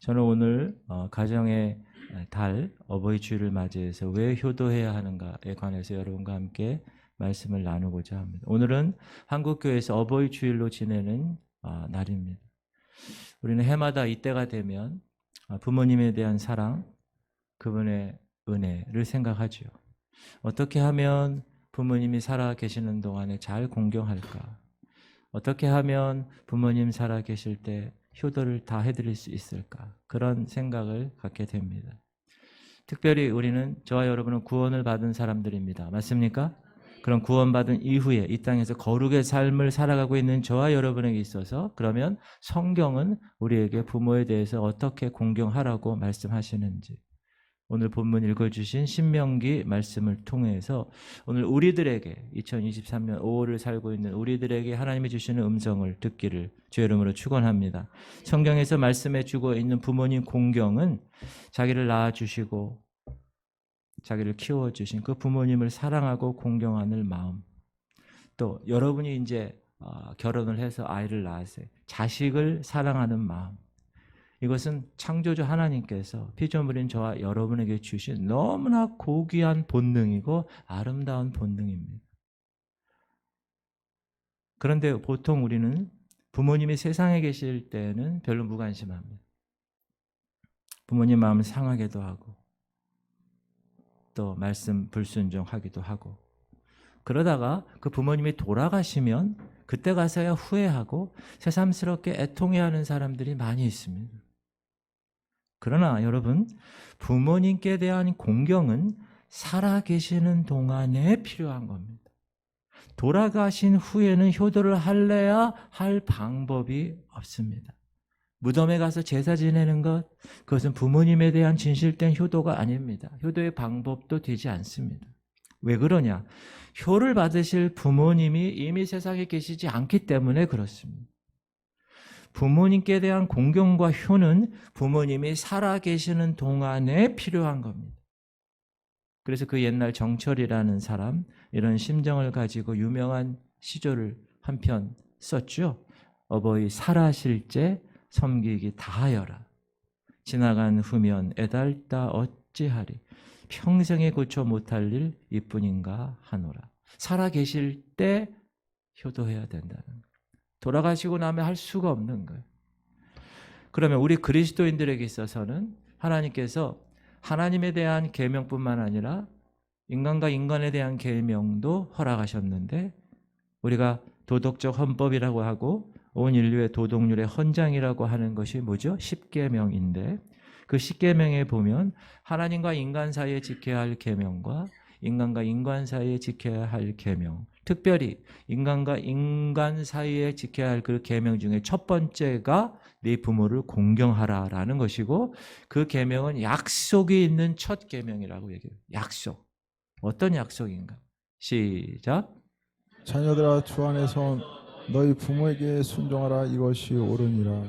저는 오늘 가정의 달 어버이 주일을 맞이해서 왜 효도해야 하는가에 관해서 여러분과 함께 말씀을 나누고자 합니다. 오늘은 한국교회에서 어버이 주일로 지내는 날입니다. 우리는 해마다 이때가 되면 부모님에 대한 사랑, 그분의 은혜를 생각하죠. 어떻게 하면 부모님이 살아 계시는 동안에 잘 공경할까? 어떻게 하면 부모님 살아 계실 때 효도를 다 해드릴 수 있을까? 그런 생각을 갖게 됩니다. 특별히 우리는, 저와 여러분은 구원을 받은 사람들입니다. 맞습니까? 그런 구원받은 이후에 이 땅에서 거룩의 삶을 살아가고 있는 저와 여러분에게 있어서, 그러면 성경은 우리에게 부모에 대해서 어떻게 공경하라고 말씀하시는지, 오늘 본문 읽어주신 신명기 말씀을 통해서 오늘 우리들에게 2023년 5월을 살고 있는 우리들에게 하나님이 주시는 음성을 듣기를 주의 이름으로 축원합니다. 성경에서 말씀해 주고 있는 부모님 공경은 자기를 낳아주시고 자기를 키워주신 그 부모님을 사랑하고 공경하는 마음, 또 여러분이 이제 결혼을 해서 아이를 낳았어요. 자식을 사랑하는 마음, 이것은 창조주 하나님께서 피조물인 저와 여러분에게 주신 너무나 고귀한 본능이고 아름다운 본능입니다. 그런데 보통 우리는 부모님이 세상에 계실 때는 별로 무관심합니다. 부모님 마음을 상하게도 하고 또 말씀 불순종하기도 하고, 그러다가 그 부모님이 돌아가시면 그때 가서야 후회하고 새삼스럽게 애통해하는 사람들이 많이 있습니다. 그러나 여러분, 부모님께 대한 공경은 살아계시는 동안에 필요한 겁니다. 돌아가신 후에는 효도를 할래야 할 방법이 없습니다. 무덤에 가서 제사 지내는 것, 그것은 부모님에 대한 진실된 효도가 아닙니다. 효도의 방법도 되지 않습니다. 왜 그러냐? 효를 받으실 부모님이 이미 세상에 계시지 않기 때문에 그렇습니다. 부모님께 대한 공경과 효는 부모님이 살아계시는 동안에 필요한 겁니다. 그래서 그 옛날 정철이라는 사람, 이런 심정을 가지고 유명한 시조를 한 편 썼죠. 어버이 살아실제 섬기기 다하여라. 지나간 후면 애달다 어찌하리. 평생에 고쳐 못할 일 이뿐인가 하노라. 살아계실 때 효도해야 된다는 거예요. 돌아가시고 나면 할 수가 없는 거예요. 그러면 우리 그리스도인들에게 있어서는 하나님께서 하나님에 대한 계명뿐만 아니라 인간과 인간에 대한 계명도 허락하셨는데, 우리가 도덕적 헌법이라고 하고 온 인류의 도덕률의 헌장이라고 하는 것이 뭐죠? 십계명인데, 그 십계명에 보면 하나님과 인간 사이에 지켜야 할 계명과 인간과 인간 사이에 지켜야 할 계명, 특별히 인간과 인간 사이에 지켜야 할 그 계명 중에 첫 번째가 네 부모를 공경하라라는 것이고, 그 계명은 약속이 있는 첫 계명이라고 얘기해요. 약속. 어떤 약속인가? 시작. 자녀들아, 주 안에서 너희 부모에게 순종하라. 이것이 옳으니라.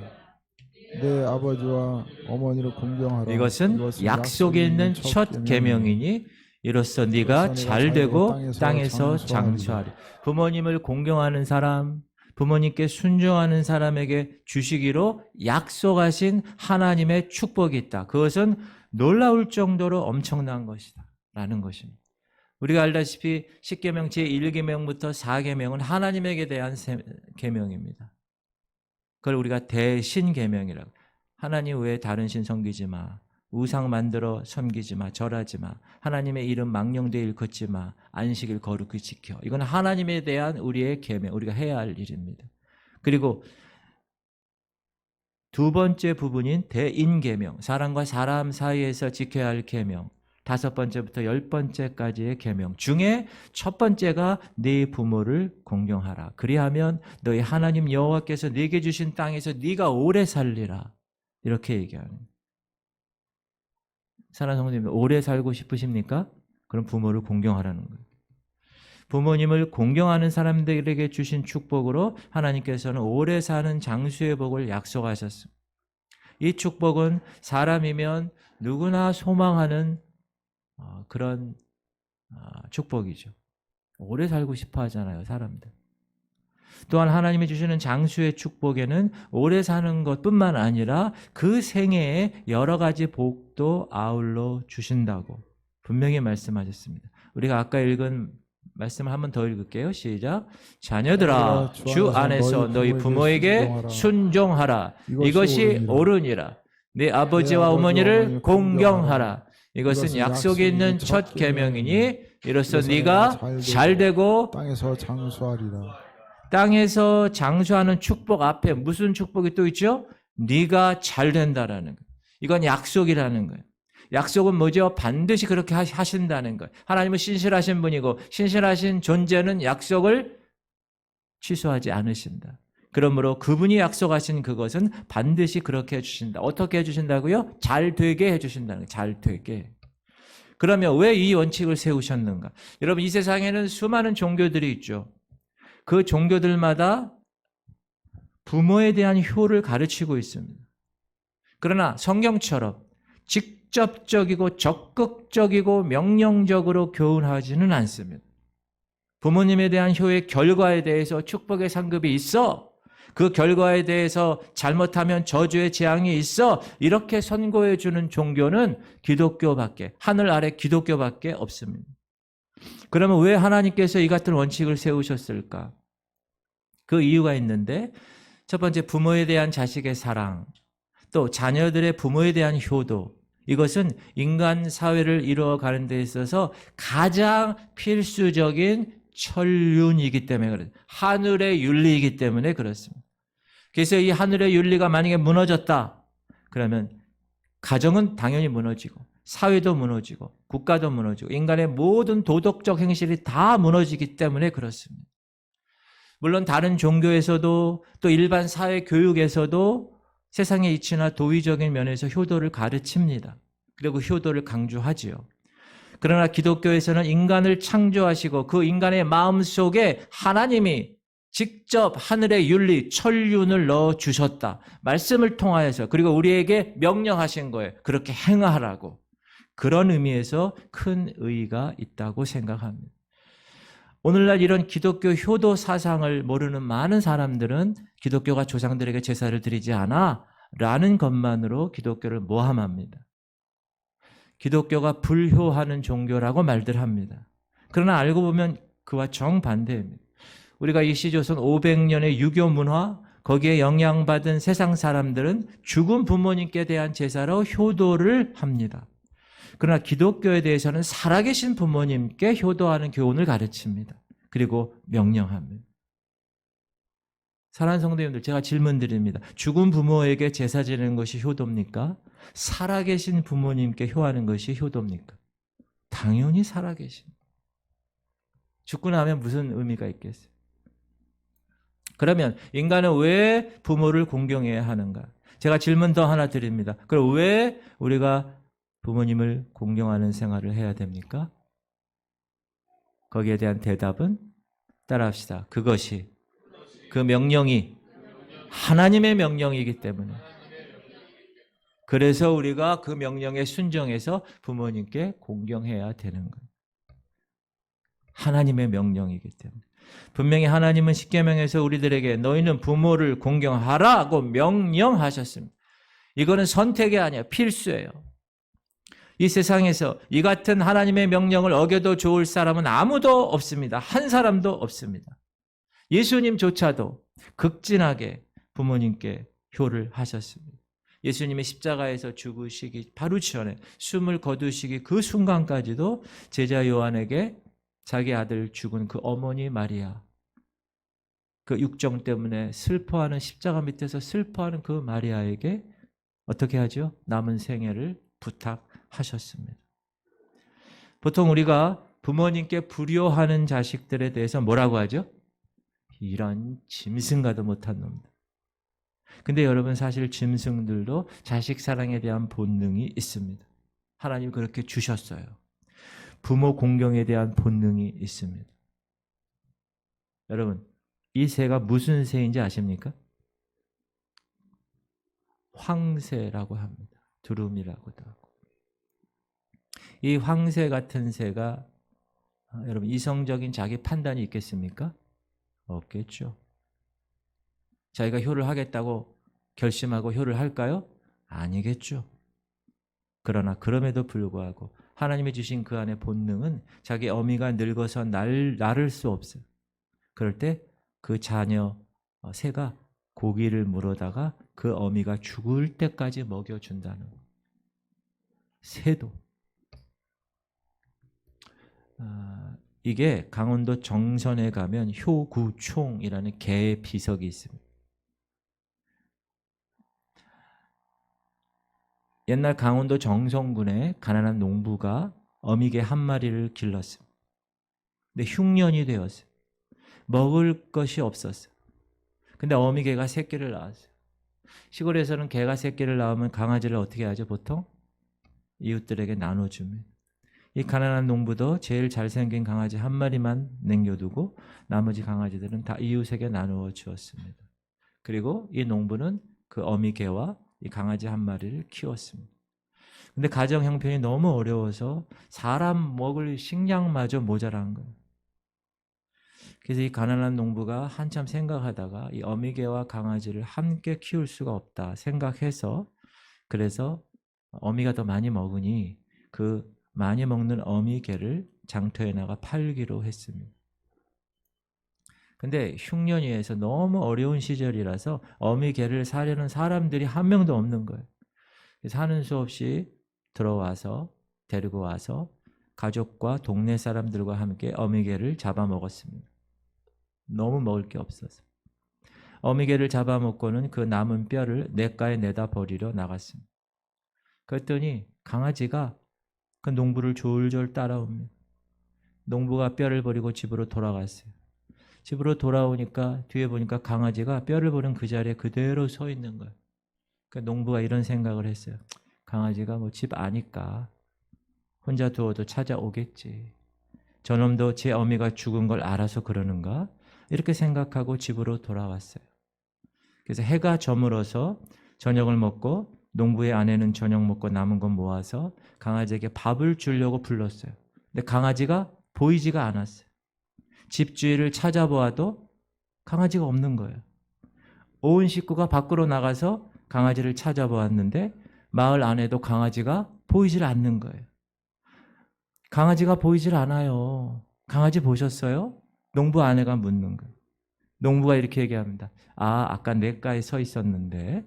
내 아버지와 어머니를 공경하라. 이것은 약속이 있는 첫 계명이니 이로써 네가 잘되고 땅에서 장수하리. 부모님을 공경하는 사람, 부모님께 순종하는 사람에게 주시기로 약속하신 하나님의 축복이 있다. 그것은 놀라울 정도로 엄청난 것이다 라는 것입니다. 우리가 알다시피 10계명 제1계명부터 4계명은 하나님에게 대한 계명입니다. 그걸 우리가 대신계명이라고. 하나님 외에 다른 신 섬기지 마. 우상 만들어 섬기지 마. 절하지 마. 하나님의 이름 망령되이 일컫지 마. 안식일 거룩히 지켜. 이건 하나님에 대한 우리의 계명, 우리가 해야 할 일입니다. 그리고 두 번째 부분인 대인계명, 사람과 사람 사이에서 지켜야 할 계명, 5번째부터 10번째까지의 계명 중에 첫 번째가 네 부모를 공경하라. 그리하면 너희 하나님 여호와께서 네게 주신 땅에서 네가 오래 살리라. 이렇게 얘기하는. 사랑하는 성도님, 오래 살고 싶으십니까? 그럼 부모를 공경하라는 거예요. 부모님을 공경하는 사람들에게 주신 축복으로 하나님께서는 오래 사는 장수의 복을 약속하셨습니다. 이 축복은 사람이면 누구나 소망하는 그런 축복이죠. 오래 살고 싶어 하잖아요, 사람들. 또한 하나님이 주시는 장수의 축복에는 오래 사는 것뿐만 아니라 그 생애에 여러 가지 복도 아울러 주신다고 분명히 말씀하셨습니다. 우리가 아까 읽은 말씀을 한 번 더 읽을게요. 시작. 자녀들아, 주 안에서 너희 부모에게 순종하라. 이것이 옳으니라. 네 아버지와 어머니를 공경하라. 이것은 약속이 있는 첫 계명이니 이로써 네가 잘되고 땅에서 장수하리라. 땅에서 장수하는 축복 앞에 무슨 축복이 또 있죠? 네가 잘 된다라는 거예요. 이건 약속이라는 거예요. 약속은 뭐죠? 반드시 그렇게 하신다는 거예요. 하나님은 신실하신 분이고 신실하신 존재는 약속을 취소하지 않으신다. 그러므로 그분이 약속하신 그것은 반드시 그렇게 해주신다. 어떻게 해주신다고요? 잘 되게 해주신다는 거예요. 잘 되게. 그러면 왜 이 원칙을 세우셨는가? 여러분 이 세상에는 수많은 종교들이 있죠. 그 종교들마다 부모에 대한 효를 가르치고 있습니다. 그러나 성경처럼 직접적이고 적극적이고 명령적으로 교훈하지는 않습니다. 부모님에 대한 효의 결과에 대해서 축복의 상급이 있어. 그 결과에 대해서 잘못하면 저주의 재앙이 있어. 이렇게 선고해 주는 종교는 기독교밖에, 하늘 아래 기독교밖에 없습니다. 그러면 왜 하나님께서 이 같은 원칙을 세우셨을까? 그 이유가 있는데 첫 번째 부모에 대한 자식의 사랑, 또 자녀들의 부모에 대한 효도, 이것은 인간 사회를 이루어가는 데 있어서 가장 필수적인 천륜이기 때문에 그래요. 하늘의 윤리이기 때문에 그렇습니다. 그래서 이 하늘의 윤리가 만약에 무너졌다 그러면 가정은 당연히 무너지고 사회도 무너지고 국가도 무너지고 인간의 모든 도덕적 행실이 다 무너지기 때문에 그렇습니다. 물론 다른 종교에서도 또 일반 사회 교육에서도 세상의 이치나 도의적인 면에서 효도를 가르칩니다. 그리고 효도를 강조하지요. 그러나 기독교에서는 인간을 창조하시고 그 인간의 마음속에 하나님이 직접 하늘의 윤리, 천륜을 넣어주셨다. 말씀을 통하여서 그리고 우리에게 명령하신 거예요. 그렇게 행하라고. 그런 의미에서 큰 의의가 있다고 생각합니다. 오늘날 이런 기독교 효도 사상을 모르는 많은 사람들은 기독교가 조상들에게 제사를 드리지 않아 라는 것만으로 기독교를 모함합니다. 기독교가 불효하는 종교라고 말들 합니다. 그러나 알고 보면 그와 정반대입니다. 우리가 이시조선 500년의 유교 문화, 거기에 영향받은 세상 사람들은 죽은 부모님께 대한 제사로 효도를 합니다. 그러나 기독교에 대해서는 살아계신 부모님께 효도하는 교훈을 가르칩니다. 그리고 명령합니다. 사랑하는 성도님들, 제가 질문 드립니다. 죽은 부모에게 제사 지내는 것이 효도입니까? 살아계신 부모님께 효하는 것이 효도입니까? 당연히 살아계신. 죽고 나면 무슨 의미가 있겠어요? 그러면 인간은 왜 부모를 공경해야 하는가? 제가 질문 더 하나 드립니다. 그럼 왜 우리가 부모님을 공경하는 생활을 해야 됩니까? 거기에 대한 대답은 따라합시다. 그것이 그 명령이 하나님의 명령이기 때문에 그래서 우리가 그 명령에 순종해서 부모님께 공경해야 되는 거예요. 하나님의 명령이기 때문에. 분명히 하나님은 십계명에서 우리들에게 너희는 부모를 공경하라고 명령하셨습니다. 이거는 선택이 아니에요. 필수예요. 이 세상에서 이 같은 하나님의 명령을 어겨도 좋을 사람은 아무도 없습니다. 한 사람도 없습니다. 예수님조차도 극진하게 부모님께 효를 하셨습니다. 예수님이 십자가에서 죽으시기 바로 전에 숨을 거두시기 그 순간까지도 제자 요한에게 자기 아들 죽은 그 어머니 마리아, 그 육정 때문에 슬퍼하는 십자가 밑에서 슬퍼하는 그 마리아에게 어떻게 하죠? 남은 생애를 부탁하셨습니다. 보통 우리가 부모님께 불효하는 자식들에 대해서 뭐라고 하죠? 이런 짐승과도 못한 놈들. 근데 여러분 사실 짐승들도 자식 사랑에 대한 본능이 있습니다. 하나님 그렇게 주셨어요. 부모 공경에 대한 본능이 있습니다. 여러분 이 새가 무슨 새인지 아십니까? 황새라고 합니다. 두루미라고도 하고. 이 황새 같은 새가 여러분 이성적인 자기 판단이 있겠습니까? 없겠죠. 자기가 효를 하겠다고 결심하고 효를 할까요? 아니겠죠. 그러나 그럼에도 불구하고 하나님이 주신 그 안의 본능은 자기 어미가 늙어서 나를 수 없어요. 그럴 때 그 자녀 새가 고기를 물어다가 그 어미가 죽을 때까지 먹여준다는 거예요. 새도. 이게 강원도 정선에 가면 효구총이라는 개의 비석이 있습니다. 옛날 강원도 정선군에 가난한 농부가 어미개 한 마리를 길렀습니다. 근데 흉년이 되었어요. 먹을 것이 없었어요. 근데 어미개가 새끼를 낳았어요. 시골에서는 개가 새끼를 낳으면 강아지를 어떻게 하죠? 보통 이웃들에게 나눠줍니다. 이 가난한 농부도 제일 잘생긴 강아지 한 마리만 남겨두고 나머지 강아지들은 다 이웃에게 나누어 주었습니다. 그리고 이 농부는 그 어미개와 이 강아지 한 마리를 키웠습니다. 근데 가정 형편이 너무 어려워서 사람 먹을 식량마저 모자란 거예요. 그래서 이 가난한 농부가 한참 생각하다가 이 어미개와 강아지를 함께 키울 수가 없다 생각해서, 그래서 어미가 더 많이 먹으니 그 많이 먹는 어미개를 장터에 나가 팔기로 했습니다. 근데 흉년위에서 너무 어려운 시절이라서 어미개를 사려는 사람들이 한 명도 없는 거예요. 그래서 하는 수 없이 들어와서 데리고 와서 가족과 동네 사람들과 함께 어미개를 잡아먹었습니다. 너무 먹을 게 없어서. 어미개를 잡아먹고는 그 남은 뼈를 냇가에 내다 버리러 나갔습니다. 그랬더니 강아지가 그 농부를 졸졸 따라옵니다. 농부가 뼈를 버리고 집으로 돌아갔어요. 집으로 돌아오니까 뒤에 보니까 강아지가 뼈를 버린 그 자리에 그대로 서 있는 거예요. 그러니까 농부가 이런 생각을 했어요. 강아지가 뭐 집 아니까 혼자 두어도 찾아오겠지. 저놈도 제 어미가 죽은 걸 알아서 그러는가? 이렇게 생각하고 집으로 돌아왔어요. 그래서 해가 저물어서 저녁을 먹고 농부의 아내는 저녁 먹고 남은 건 모아서 강아지에게 밥을 주려고 불렀어요. 근데 강아지가 보이지가 않았어요. 집 주위를 찾아보아도 강아지가 없는 거예요. 온 식구가 밖으로 나가서 강아지를 찾아보았는데 마을 안에도 강아지가 보이질 않는 거예요. 강아지가 보이질 않아요. 강아지 보셨어요? 농부 아내가 묻는 거예요. 농부가 이렇게 얘기합니다. 아까 냇가에 서 있었는데.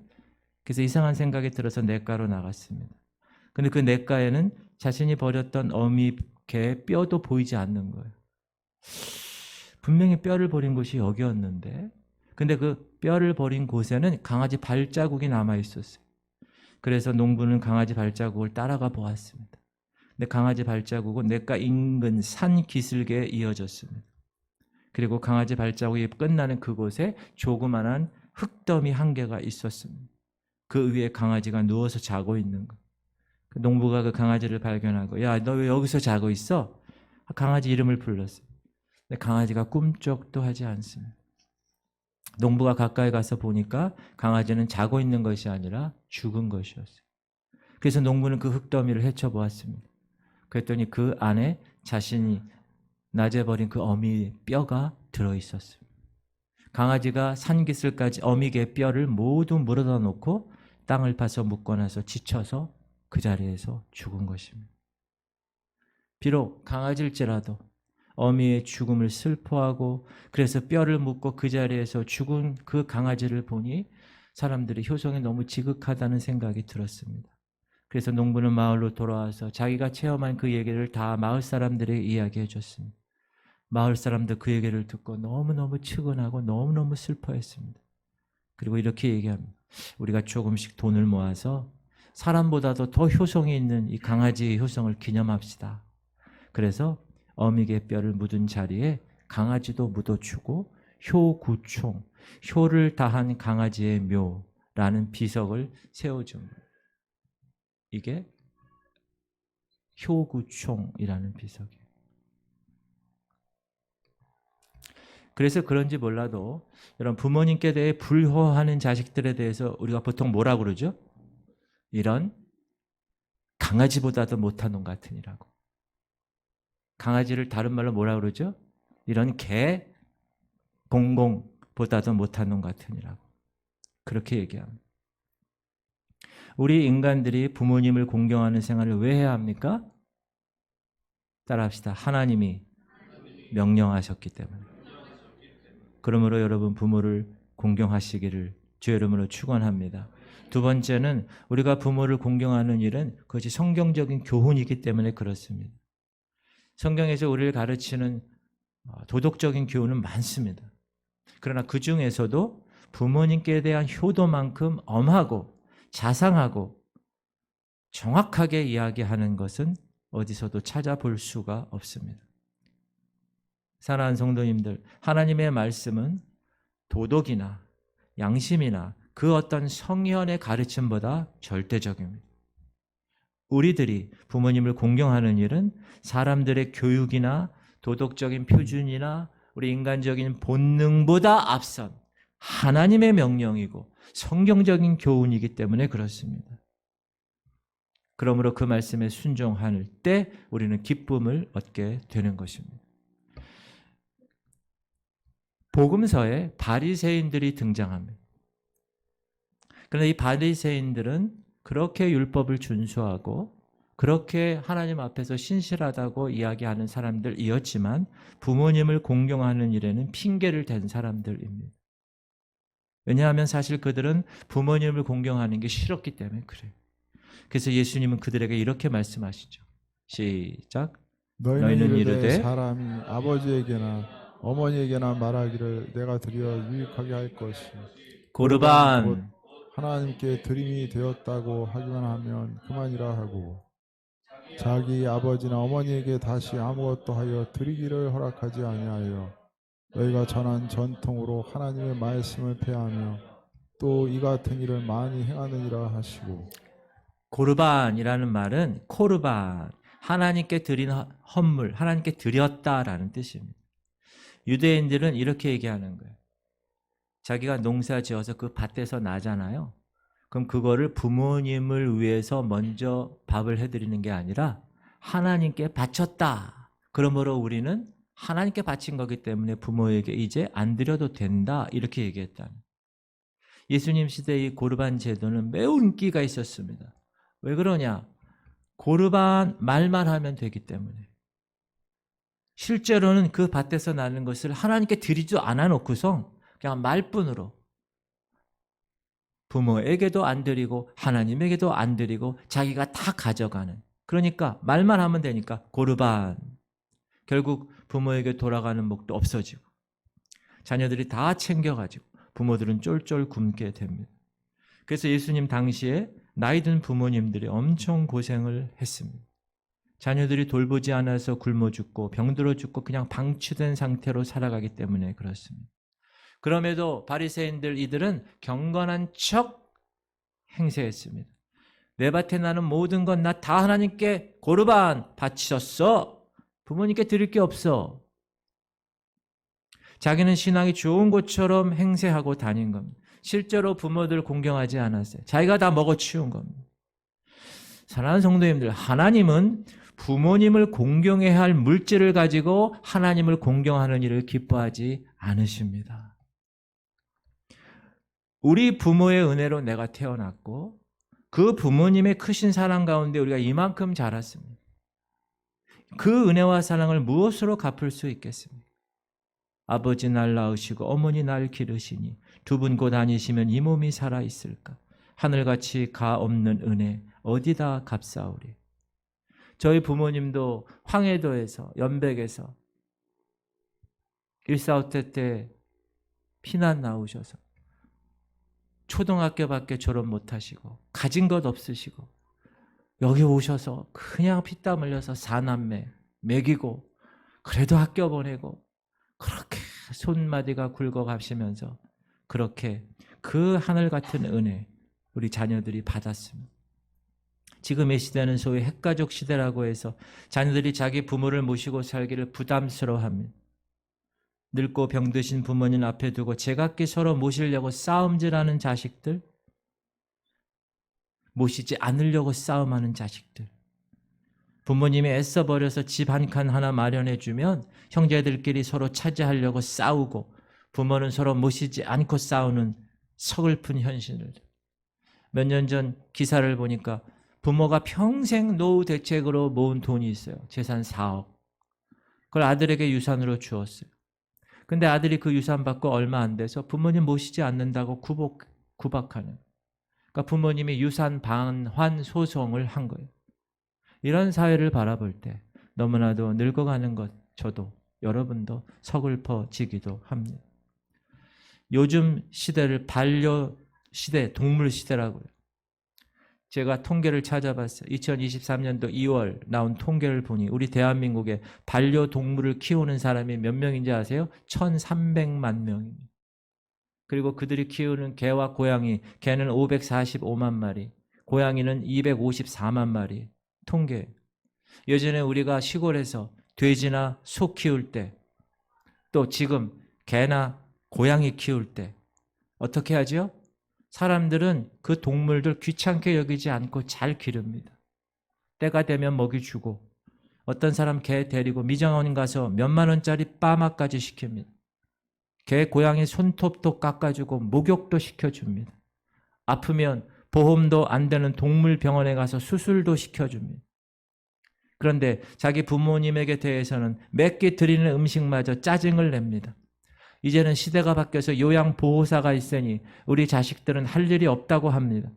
그래서 이상한 생각이 들어서 냇가로 나갔습니다. 근데 그 냇가에는 자신이 버렸던 어미 개의 뼈도 보이지 않는 거예요. 분명히 뼈를 버린 곳이 여기였는데, 근데 그 뼈를 버린 곳에는 강아지 발자국이 남아 있었어요. 그래서 농부는 강아지 발자국을 따라가 보았습니다. 근데 강아지 발자국은 냇가 인근 산 기슭에 이어졌습니다. 그리고 강아지 발자국이 끝나는 그곳에 조그만한 흙더미 한 개가 있었습니다. 그 위에 강아지가 누워서 자고 있는 거. 그 농부가 그 강아지를 발견하고, 야, 너 왜 여기서 자고 있어? 강아지 이름을 불렀어요. 근데 강아지가 꿈쩍도 하지 않습니다. 농부가 가까이 가서 보니까 강아지는 자고 있는 것이 아니라 죽은 것이었어요. 그래서 농부는 그 흙더미를 헤쳐보았습니다. 그랬더니 그 안에 자신이 낮에 버린 그 어미 뼈가 들어있었습니다. 강아지가 산기슭까지 어미개 뼈를 모두 물어다 놓고 땅을 파서 묻고 나서 지쳐서 그 자리에서 죽은 것입니다. 비록 강아지일지라도 어미의 죽음을 슬퍼하고 그래서 뼈를 묻고 그 자리에서 죽은 그 강아지를 보니 사람들이 효성이 너무 지극하다는 생각이 들었습니다. 그래서 농부는 마을로 돌아와서 자기가 체험한 그 얘기를 다 마을 사람들에게 이야기해 줬습니다. 마을 사람들 그 얘기를 듣고 너무너무 측은하고 너무너무 슬퍼했습니다. 그리고 이렇게 얘기합니다. 우리가 조금씩 돈을 모아서 사람보다도 더 효성이 있는 이 강아지의 효성을 기념합시다. 그래서 어미개 뼈를 묻은 자리에 강아지도 묻어주고 효구총, 효를 다한 강아지의 묘라는 비석을 세워줍니다. 이게 효구총이라는 비석이에요. 그래서 그런지 몰라도 여러분, 부모님께 대해 불효하는 자식들에 대해서 우리가 보통 뭐라고 그러죠? 이런 강아지보다도 못한 놈 같으니라고. 강아지를 다른 말로 뭐라고 그러죠? 이런 개 공공보다도 못한 놈 같으니라고. 그렇게 얘기합니다. 우리 인간들이 부모님을 공경하는 생활을 왜 해야 합니까? 따라합시다. 하나님이 명령하셨기 때문에. 그러므로 여러분 부모를 공경하시기를 주의 이름으로 축원합니다. 두 번째는 우리가 부모를 공경하는 일은 그것이 성경적인 교훈이기 때문에 그렇습니다. 성경에서 우리를 가르치는 도덕적인 교훈은 많습니다. 그러나 그 중에서도 부모님께 대한 효도만큼 엄하고 자상하고 정확하게 이야기하는 것은 어디서도 찾아볼 수가 없습니다. 사랑하는 성도님들, 하나님의 말씀은 도덕이나 양심이나 그 어떤 성현의 가르침보다 절대적입니다. 우리들이 부모님을 공경하는 일은 사람들의 교육이나 도덕적인 표준이나 우리 인간적인 본능보다 앞선 하나님의 명령이고 성경적인 교훈이기 때문에 그렇습니다. 그러므로 그 말씀에 순종할 때 우리는 기쁨을 얻게 되는 것입니다. 복음서에 바리새인들이 등장합니다. 그런데 이 바리새인들은 그렇게 율법을 준수하고 그렇게 하나님 앞에서 신실하다고 이야기하는 사람들이었지만 부모님을 공경하는 일에는 핑계를 댄 사람들입니다. 왜냐하면 사실 그들은 부모님을 공경하는 게 싫었기 때문에 그래요. 그래서 예수님은 그들에게 이렇게 말씀하시죠. 시작. 너희는 이르되 사람이 아버지에게나 어머니에게나 말하기를 내가 드려 유익하게 할 것이 고르반. 하나님께 드림이 되었다고 하기만 하면 그만이라 하고 자기 아버지나 어머니에게 다시 아무것도 하여 드리기를 허락하지 아니하여 너희가 전한 전통으로 하나님의 말씀을 폐하며 또 이 같은 일을 많이 행하느니라 하시고. 고르반이라는 말은 코르반, 하나님께 드린 헌물, 하나님께 드렸다라는 뜻입니다. 유대인들은 이렇게 얘기하는 거예요. 자기가 농사 지어서 그 밭에서 나잖아요. 그럼 그거를 부모님을 위해서 먼저 밥을 해드리는 게 아니라 하나님께 바쳤다. 그러므로 우리는 하나님께 바친 거기 때문에 부모에게 이제 안 드려도 된다. 이렇게 얘기했다. 예수님 시대의 고르반 제도는 매우 인기가 있었습니다. 왜 그러냐? 고르반 말만 하면 되기 때문에. 실제로는 그 밭에서 나는 것을 하나님께 드리지도 않아 놓고서 그냥 말뿐으로 부모에게도 안 드리고 하나님에게도 안 드리고 자기가 다 가져가는. 그러니까 말만 하면 되니까 고르반. 결국 부모에게 돌아가는 목도 없어지고 자녀들이 다 챙겨가지고 부모들은 쫄쫄 굶게 됩니다. 그래서 예수님 당시에 나이 든 부모님들이 엄청 고생을 했습니다. 자녀들이 돌보지 않아서 굶어 죽고 병들어 죽고 그냥 방치된 상태로 살아가기 때문에 그렇습니다. 그럼에도 바리새인들 이들은 경건한 척 행세했습니다. 내 밭에 나는 모든 건 나 다 하나님께 고르반 바치셨어. 부모님께 드릴 게 없어. 자기는 신앙이 좋은 것처럼 행세하고 다닌 겁니다. 실제로 부모들 공경하지 않았어요. 자기가 다 먹어치운 겁니다. 사랑하는 성도님들, 하나님은 부모님을 공경해야 할 물질을 가지고 하나님을 공경하는 일을 기뻐하지 않으십니다. 우리 부모의 은혜로 내가 태어났고 그 부모님의 크신 사랑 가운데 우리가 이만큼 자랐습니다. 그 은혜와 사랑을 무엇으로 갚을 수 있겠습니까? 아버지 날 낳으시고 어머니 날 기르시니 두 분 곧 아니시면 이 몸이 살아있을까? 하늘같이 가 없는 은혜 어디다 갚사오리? 저희 부모님도 황해도에서 연백에서 145태 때 피난 나오셔서 초등학교밖에 졸업 못하시고 가진 것 없으시고 여기 오셔서 그냥 피땀 흘려서 사남매 먹이고 그래도 학교 보내고 그렇게 손마디가 굵어가시면서 그렇게 그 하늘 같은 은혜 우리 자녀들이 받았습니다. 지금의 시대는 소위 핵가족 시대라고 해서 자녀들이 자기 부모를 모시고 살기를 부담스러워합니다. 늙고 병드신 부모님 앞에 두고 제각기 서로 모시려고 싸움질하는 자식들, 모시지 않으려고 싸움하는 자식들, 부모님이 애써 버려서 집 한 칸 하나 마련해주면 형제들끼리 서로 차지하려고 싸우고 부모는 서로 모시지 않고 싸우는 서글픈 현실을. 몇 년 전 기사를 보니까 부모가 평생 노후 대책으로 모은 돈이 있어요. 재산 4억. 그걸 아들에게 유산으로 주었어요. 근데 아들이 그 유산 받고 얼마 안 돼서 부모님 모시지 않는다고 구박하는. 그러니까 부모님이 유산 반환 소송을 한 거예요. 이런 사회를 바라볼 때 너무나도 늙어가는 것, 저도 여러분도 서글퍼지기도 합니다. 요즘 시대를 반려 시대, 동물 시대라고요. 제가 통계를 찾아봤어요. 2023년도 2월 나온 통계를 보니 우리 대한민국에 반려동물을 키우는 사람이 몇 명인지 아세요? 1,300만 명입니다. 그리고 그들이 키우는 개와 고양이, 개는 545만 마리, 고양이는 254만 마리. 통계. 예전에 우리가 시골에서 돼지나 소 키울 때, 또 지금 개나 고양이 키울 때 어떻게 하죠? 사람들은 그 동물들 귀찮게 여기지 않고 잘 기릅니다. 때가 되면 먹이 주고, 어떤 사람 개 데리고 미장원 가서 몇만 원짜리 빠마까지 시킵니다. 개 고양이 손톱도 깎아주고 목욕도 시켜줍니다. 아프면 보험도 안 되는 동물병원에 가서 수술도 시켜줍니다. 그런데 자기 부모님에게 대해서는 몇 개 드리는 음식마저 짜증을 냅니다. 이제는 시대가 바뀌어서 요양보호사가 있으니 우리 자식들은 할 일이 없다고 합니다.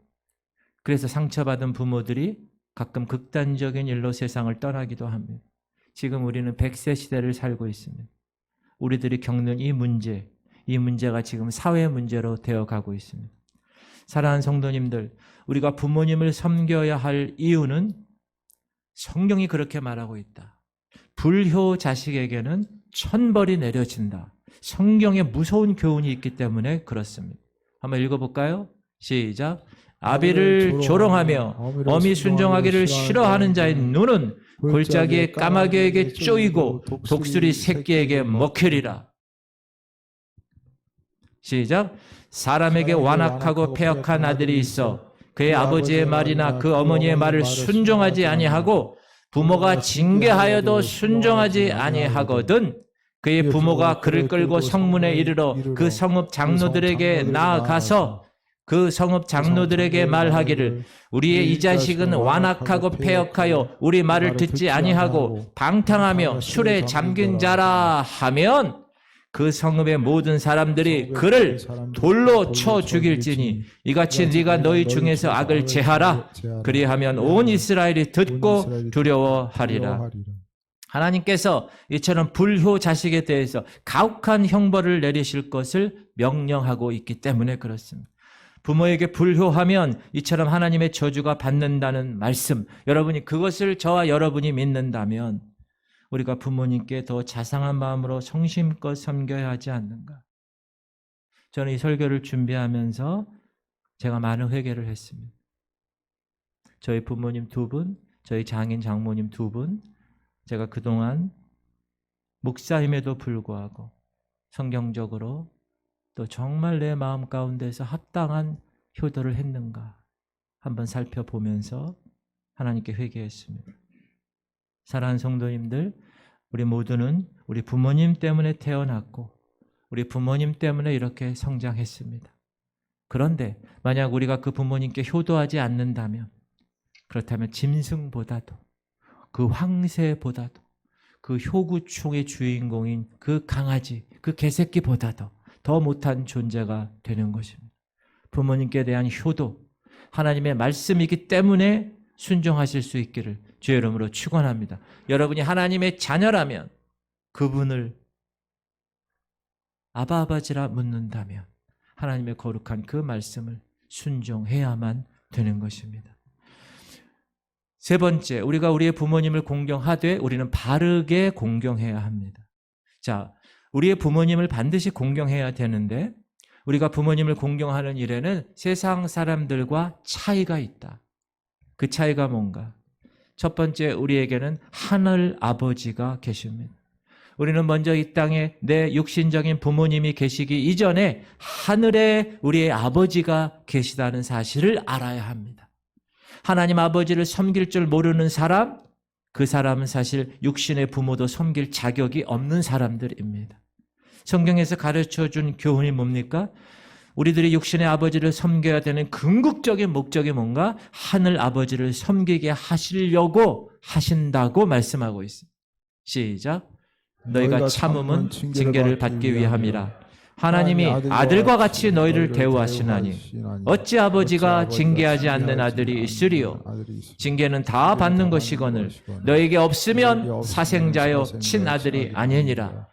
그래서 상처받은 부모들이 가끔 극단적인 일로 세상을 떠나기도 합니다. 지금 우리는 100세 시대를 살고 있습니다. 우리들이 겪는 이 문제가 지금 사회 문제로 되어가고 있습니다. 사랑하는 성도님들, 우리가 부모님을 섬겨야 할 이유는 성경이 그렇게 말하고 있다. 불효 자식에게는 천벌이 내려진다. 성경에 무서운 교훈이 있기 때문에 그렇습니다. 한번 읽어볼까요? 시작. 아비를 조롱하며 어미 순종하기를 싫어하는 자의 눈은 골짜기의 까마귀에게 쪼이고 독수리 새끼에게 먹히리라. 시작. 사람에게 완악하고 패역한 아들이 있어 그의 아버지의 말이나 그 어머니의 말을 순종하지 아니하고 부모가 징계하여도 순종하지 아니하거든 그의 부모가 그를 끌고 성문에 이르러 그 성읍 장로들에게 나아가서 그 성읍 장로들에게 말하기를 우리의 이 자식은 완악하고 패역하여 우리 말을 듣지 아니하고 방탕하며 술에 잠긴 자라 하면 그 성읍의 모든 사람들이 그를 돌로 쳐 죽일지니 이같이 네가 너희 중에서 악을 제하라. 그리하면 온 이스라엘이 듣고 두려워하리라. 하나님께서 이처럼 불효 자식에 대해서 가혹한 형벌을 내리실 것을 명령하고 있기 때문에 그렇습니다. 부모에게 불효하면 이처럼 하나님의 저주가 받는다는 말씀, 여러분이 그것을 저와 여러분이 믿는다면 우리가 부모님께 더 자상한 마음으로 성심껏 섬겨야 하지 않는가. 저는 이 설교를 준비하면서 제가 많은 회개를 했습니다. 저희 부모님 2분, 저희 장인 장모님 2분, 제가 그동안 목사임에도 불구하고 성경적으로 또 정말 내 마음 가운데서 합당한 효도를 했는가 한번 살펴보면서 하나님께 회개했습니다. 사랑하는 성도님들, 우리 모두는 우리 부모님 때문에 태어났고 우리 부모님 때문에 이렇게 성장했습니다. 그런데 만약 우리가 그 부모님께 효도하지 않는다면, 그렇다면 짐승보다도 그 황새보다도 그 효구총의 주인공인 그 강아지, 그 개새끼보다도 더 못한 존재가 되는 것입니다. 부모님께 대한 효도, 하나님의 말씀이기 때문에 순종하실 수 있기를 주의 이름으로 축원합니다. 여러분이 하나님의 자녀라면 그분을 아바 아버지라 묻는다면 하나님의 거룩한 그 말씀을 순종해야만 되는 것입니다. 세 번째, 우리가 우리의 부모님을 공경하되 우리는 바르게 공경해야 합니다. 자, 우리의 부모님을 반드시 공경해야 되는데 우리가 부모님을 공경하는 일에는 세상 사람들과 차이가 있다. 그 차이가 뭔가? 첫 번째, 우리에게는 하늘 아버지가 계십니다. 우리는 먼저 이 땅에 내 육신적인 부모님이 계시기 이전에 하늘에 우리의 아버지가 계시다는 사실을 알아야 합니다. 하나님 아버지를 섬길 줄 모르는 사람, 그 사람은 사실 육신의 부모도 섬길 자격이 없는 사람들입니다. 성경에서 가르쳐준 교훈이 뭡니까? 우리들이 육신의 아버지를 섬겨야 되는 궁극적인 목적이 뭔가? 하늘 아버지를 섬기게 하시려고 하신다고 말씀하고 있습니다. 시작. 너희가 참음은 징계를 받기 위함이라. 하나님이 아들과 같이 너희를 대우하시나니 어찌 아버지가 징계하지 않는 아들이 있으리요. 징계는 다 받는 것이거늘 너에게 없으면 사생자여 친아들이 아니니라.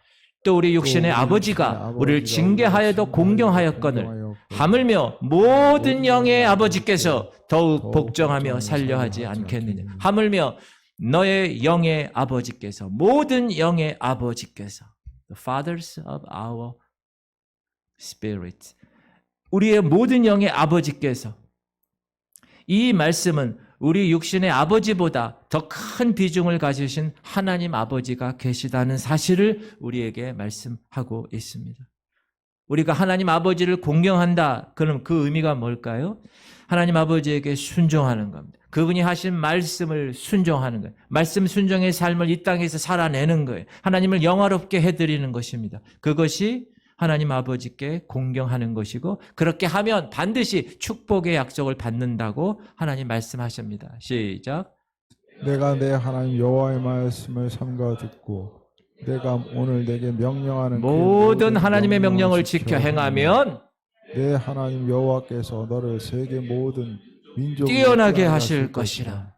또 우리 육신의 아버지가 우리를 징계하여도 공경하였거늘 하물며 모든 영의 아버지께서 더욱 복종하며 살려하지 않겠느냐. 하물며 너의 영의 아버지께서, 모든 영의 아버지께서, the fathers of our spirit, 우리의 모든 영의 아버지께서, 이 말씀은 우리 육신의 아버지보다 더 큰 비중을 가지신 하나님 아버지가 계시다는 사실을 우리에게 말씀하고 있습니다. 우리가 하나님 아버지를 공경한다. 그럼 그 의미가 뭘까요? 하나님 아버지에게 순종하는 겁니다. 그분이 하신 말씀을 순종하는 거예요. 말씀 순종의 삶을 이 땅에서 살아내는 거예요. 하나님을 영화롭게 해드리는 것입니다. 그것이 하나님 아버지께 공경하는 것이고, 그렇게 하면 반드시 축복의 약속을 받는다고 하나님 말씀하십니다. 시작. 내가 내 하나님 여호와의 말씀을 삼가 듣고 내가 오늘 내게 명령하는 모든 하나님의 명령을 지켜 행하면 내 하나님 여호와께서 너를 세계 모든 민족으로 뛰어나게 하실 것이라.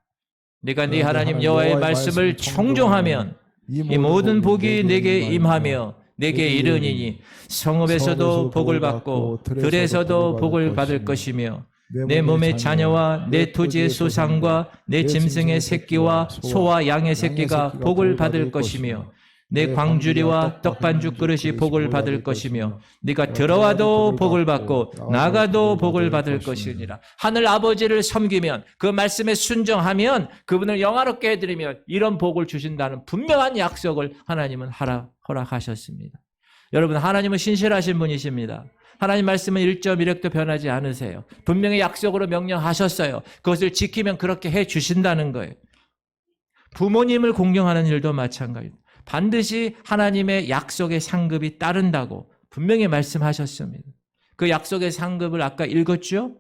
네가 네 하나님 여호와의 말씀을 청종하면 이 모든 복이 내게 임하며 내게 이르니니 성읍에서도 복을 받고 들에서도 복을 받을 것이며 내 몸의 자녀와 내 토지의 소상과 내 짐승의 새끼와 소와 양의 새끼가 복을 받을 것이며 내 광주리와 떡반죽 그릇이 복을 받을 것이며 네가 들어와도 복을 받고 나가도 복을 받을 것이니라. 하늘 아버지를 섬기면, 그 말씀에 순종하면, 그분을 영화롭게 해드리면 이런 복을 주신다는 분명한 약속을 하나님은 허락하셨습니다. 여러분, 하나님은 신실하신 분이십니다. 하나님 말씀은 1.1획도 변하지 않으세요. 분명히 약속으로 명령하셨어요. 그것을 지키면 그렇게 해주신다는 거예요. 부모님을 공경하는 일도 마찬가지입니다. 반드시 하나님의 약속의 상급이 따른다고 분명히 말씀하셨습니다. 그 약속의 상급을 아까 읽었죠?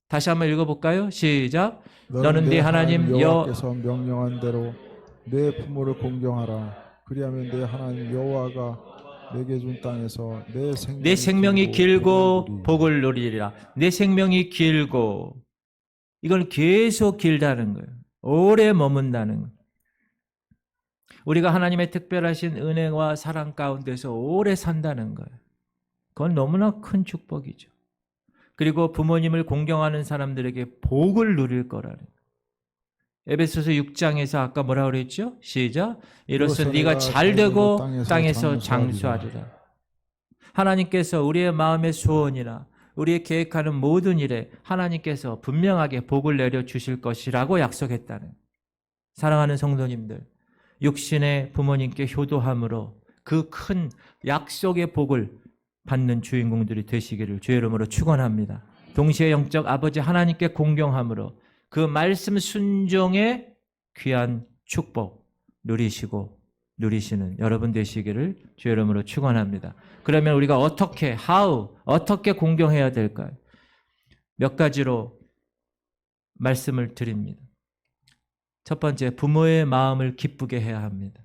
다시 한번 읽어볼까요? 시작. 너는 네 하나님 여호와께서 명령한 대로 내 부모를 공경하라. 그리하면 내 하나님 여호와가 내게 준 땅에서 내 생명이 길고 복을 누리리라. 내 생명이 길고, 이건 계속 길다는 거예요. 오래 머문다는 거예요. 우리가 하나님의 특별하신 은혜와 사랑 가운데서 오래 산다는 거예요. 그건 너무나 큰 축복이죠. 그리고 부모님을 공경하는 사람들에게 복을 누릴 거라는 거예요. 에베소서 6장에서 아까 뭐라고 그랬죠? 시작. 이로써 네가 잘되고 땅에서 장수하리라. 하나님께서 우리의 마음의 소원이나 우리의 계획하는 모든 일에 하나님께서 분명하게 복을 내려주실 것이라고 약속했다는 거예요. 사랑하는 성도님들, 육신의 부모님께 효도함으로 그 큰 약속의 복을 받는 주인공들이 되시기를 주의 이름으로 축원합니다. 동시에 영적 아버지 하나님께 공경함으로 그 말씀 순종의 귀한 축복 누리시는 여러분 되시기를 주의 이름으로 축원합니다. 그러면 우리가 어떻게 공경해야 될까요? 몇 가지로 말씀을 드립니다. 첫 번째, 부모의 마음을 기쁘게 해야 합니다.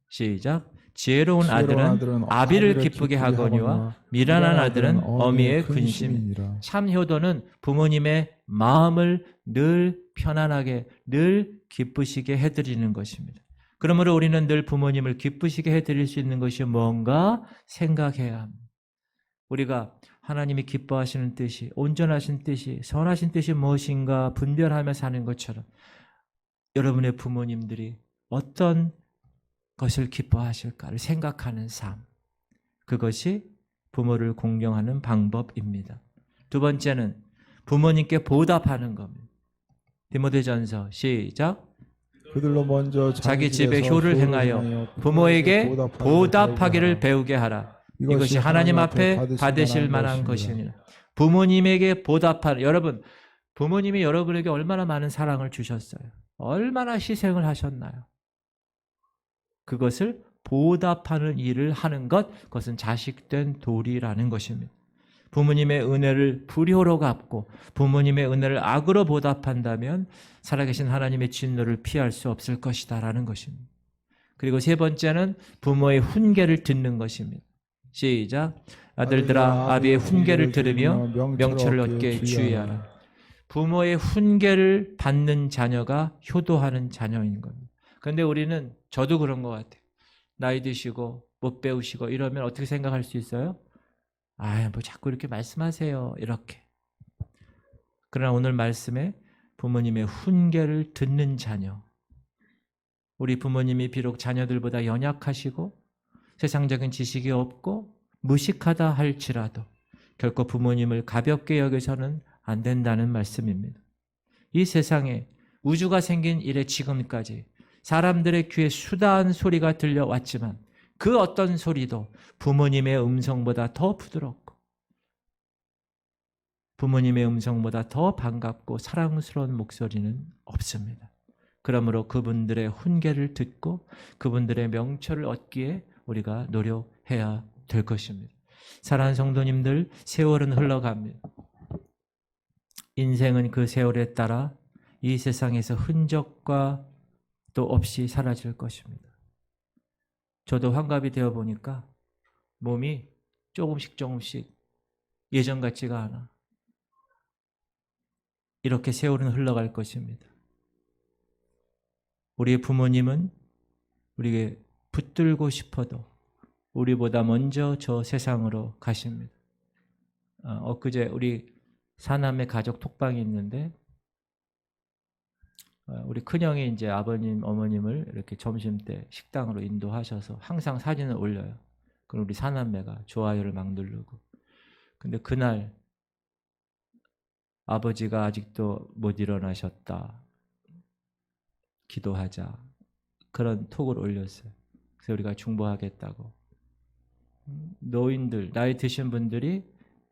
시작. 지혜로운 아들은 아비를 기쁘게 하거니와 미련한 아들은 어미의 근심이니라. 참 효도는 부모님의 마음을 늘 편안하게, 늘 기쁘시게 해드리는 것입니다. 그러므로 우리는 늘 부모님을 기쁘시게 해드릴 수 있는 것이 뭔가 생각해야 합니다. 우리가 하나님이 기뻐하시는 뜻이, 온전하신 뜻이, 선하신 뜻이 무엇인가 분별하며 사는 것처럼 여러분의 부모님들이 어떤 것을 기뻐하실까를 생각하는 삶, 그것이 부모를 공경하는 방법입니다. 두 번째는 부모님께 보답하는 겁니다. 디모데전서 시작. 그들로 먼저 자기 집에 효를 행하여 부모에게 보답하기를 배우게 하라. 이것이 하나님 앞에 받으실 만한 것이니라. 부모님에게 보답하는, 여러분, 부모님이 여러분에게 얼마나 많은 사랑을 주셨어요? 얼마나 희생을 하셨나요? 그것을 보답하는 일을 하는 것, 그것은 자식된 도리라는 것입니다. 부모님의 은혜를 불효로 갚고 부모님의 은혜를 악으로 보답한다면 살아계신 하나님의 진노를 피할 수 없을 것이다 라는 것입니다. 그리고 세 번째는 부모의 훈계를 듣는 것입니다. 시작. 아들들아 아비의 훈계를 들으며 명철을 얻게 주의하라. 부모의 훈계를 받는 자녀가 효도하는 자녀인 겁니다. 그런데 우리는 저도 그런 것 같아요. 나이 드시고 못 배우시고 이러면 어떻게 생각할 수 있어요? 뭐 자꾸 이렇게 말씀하세요. 이렇게. 그러나 오늘 말씀에 부모님의 훈계를 듣는 자녀. 우리 부모님이 비록 자녀들보다 연약하시고 세상적인 지식이 없고 무식하다 할지라도 결코 부모님을 가볍게 여겨서는 안 된다는 말씀입니다. 이 세상에 우주가 생긴 이래 지금까지 사람들의 귀에 수다한 소리가 들려왔지만 그 어떤 소리도 부모님의 음성보다 더 부드럽고 부모님의 음성보다 더 반갑고 사랑스러운 목소리는 없습니다. 그러므로 그분들의 훈계를 듣고 그분들의 명철을 얻기에 우리가 노력해야 될 것입니다. 사랑하는 성도님들, 세월은 흘러갑니다. 인생은 그 세월에 따라 이 세상에서 흔적과 또 없이 사라질 것입니다. 저도 환갑이 되어 보니까 몸이 조금씩 예전 같지가 않아. 이렇게 세월은 흘러갈 것입니다. 우리의 부모님은 우리에게 붙들고 싶어도 우리보다 먼저 저 세상으로 가십니다. 엊그제 우리 사남매 가족 톡방이 있는데 우리 큰형이 이제 아버님, 어머님을 이렇게 점심 때 식당으로 인도하셔서 항상 사진을 올려요. 그럼 우리 사남매가 좋아요를 막 누르고. 근데 그날 아버지가 아직도 못 일어나셨다. 기도하자. 그런 톡을 올렸어요. 그래서 우리가 중보하겠다고. 노인들, 나이 드신 분들이